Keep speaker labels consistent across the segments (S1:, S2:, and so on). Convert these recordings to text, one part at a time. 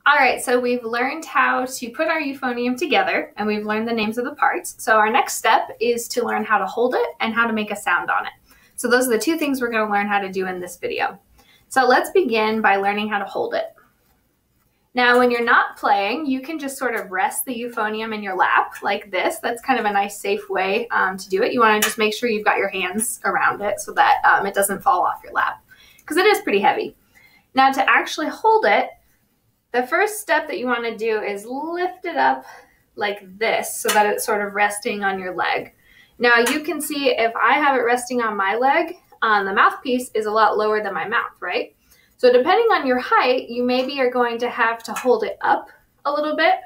S1: All right, so we've learned how to put our euphonium together and we've learned the names of the parts. So our next step is to learn how to hold it and how to make a sound on it. So those are the two things we're going to learn how to do in this video. So let's begin by learning how to hold it. Now, when you're not playing, you can just sort of rest the euphonium in your lap like this. That's kind of a nice, safe way to do it. You want to just make sure you've got your hands around it so that it doesn't fall off your lap, because it is pretty heavy. Now, to actually hold it, the first step that you want to do is lift it up like this so that it's sort of resting on your leg. Now, you can see if I have it resting on my leg, the mouthpiece is a lot lower than my mouth, right? So depending on your height, you maybe are going to have to hold it up a little bit.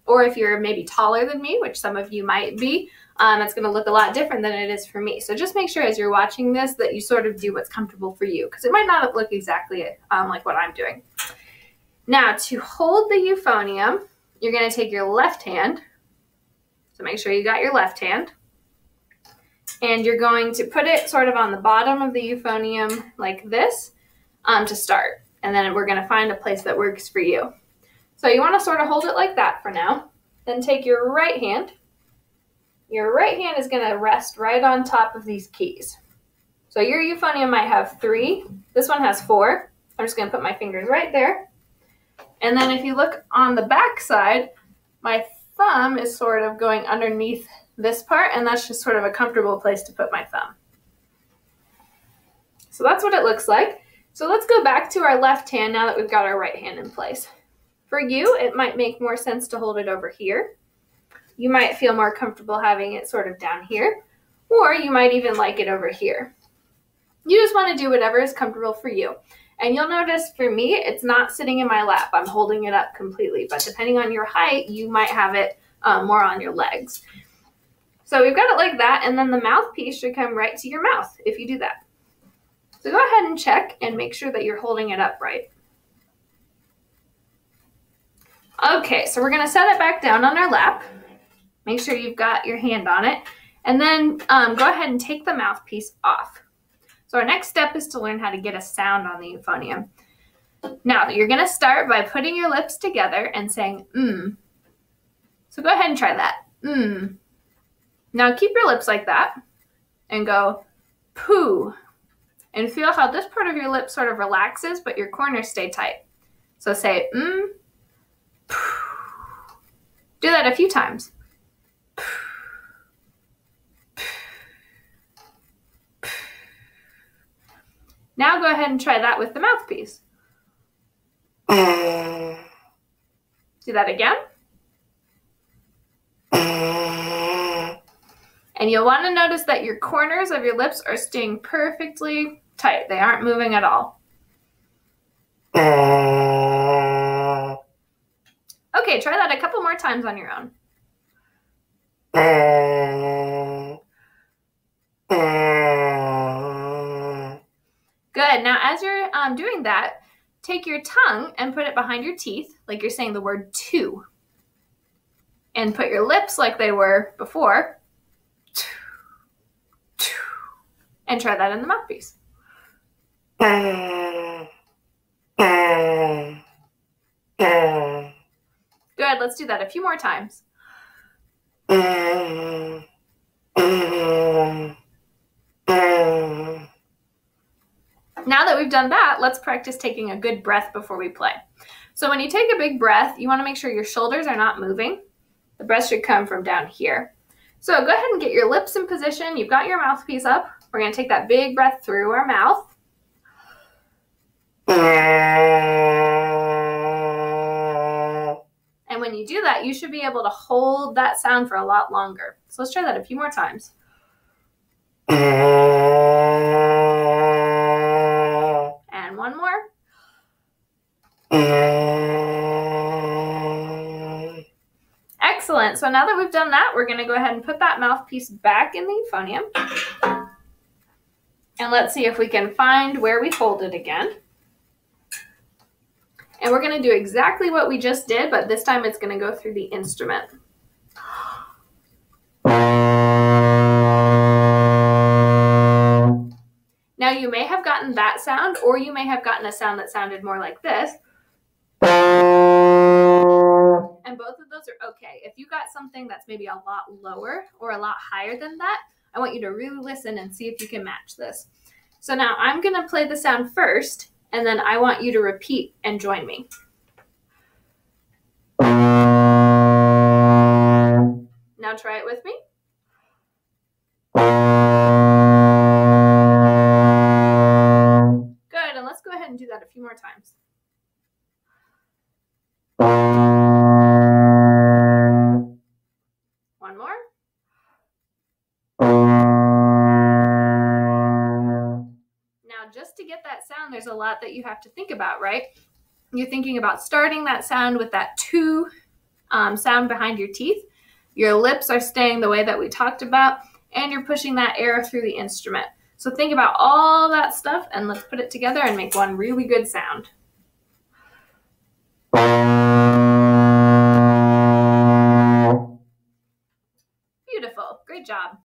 S1: Or if you're maybe taller than me, which some of you might be, it's going to look a lot different than it is for me. So just make sure as you're watching this that you sort of do what's comfortable for you, because it might not look exactly like what I'm doing. Now, to hold the euphonium, you're going to take your left hand. So make sure you got your left hand. And you're going to put it sort of on the bottom of the euphonium like this to start. And then we're going to find a place that works for you. So you want to sort of hold it like that for now. Then take your right hand. Your right hand is going to rest right on top of these keys. So your euphonium might have 3. This one has 4. I'm just going to put my fingers right there. And then if you look on the back side, my thumb is sort of going underneath this part, and that's just sort of a comfortable place to put my thumb. So that's what it looks like. So let's go back to our left hand now that we've got our right hand in place. For you, it might make more sense to hold it over here. You might feel more comfortable having it sort of down here, or you might even like it over here. You just want to do whatever is comfortable for you. And you'll notice for me, it's not sitting in my lap. I'm holding it up completely. But depending on your height, you might have it more on your legs. So we've got it like that. And then the mouthpiece should come right to your mouth if you do that. So go ahead and check and make sure that you're holding it up right. Okay, so we're going to set it back down on our lap. Make sure you've got your hand on it. And then go ahead and take the mouthpiece off. So our next step is to learn how to get a sound on the euphonium. Now, you're going to start by putting your lips together and saying, mm. So go ahead and try that. Mm. Now keep your lips like that and go, poo. And feel how this part of your lip sort of relaxes, but your corners stay tight. So say, mm, poo. Do that a few times. Now go ahead and try that with the mouthpiece. Do that again. And you'll want to notice that your corners of your lips are staying perfectly tight. They aren't moving at all. Okay, try that a couple more times on your own. Good. Now, as you're doing that, take your tongue and put it behind your teeth, like you're saying the word to. And put your lips like they were before. And try that in the mouthpiece. Good. Let's do that a few more times. Now that we've done that, let's practice taking a good breath before we play. So when you take a big breath, you want to make sure your shoulders are not moving. The breath should come from down here. So go ahead and get your lips in position. You've got your mouthpiece up. We're going to take that big breath through our mouth. And when you do that, you should be able to hold that sound for a lot longer. So let's try that a few more times. And one more. Excellent. So now that we've done that, we're going to go ahead and put that mouthpiece back in the euphonium. And let's see if we can find where we hold it again. And we're going to do exactly what we just did, but this time it's going to go through the instrument. Now you may have gotten that sound, or you may have gotten a sound that sounded more like this. And both of those are okay. If you got something that's maybe a lot lower or a lot higher than that, I want you to really listen and see if you can match this. So now I'm going to play the sound first, and then I want you to repeat and join me. Now try it with me. Good, and let's go ahead and do that a few more times. One more. Now, just to get that sound, there's a lot that you have to think about, right? You're thinking about starting that sound with that two sound behind your teeth. Your lips are staying the way that we talked about, and you're pushing that air through the instrument. So think about all that stuff, and let's put it together and make one really good sound. Beautiful. Great job.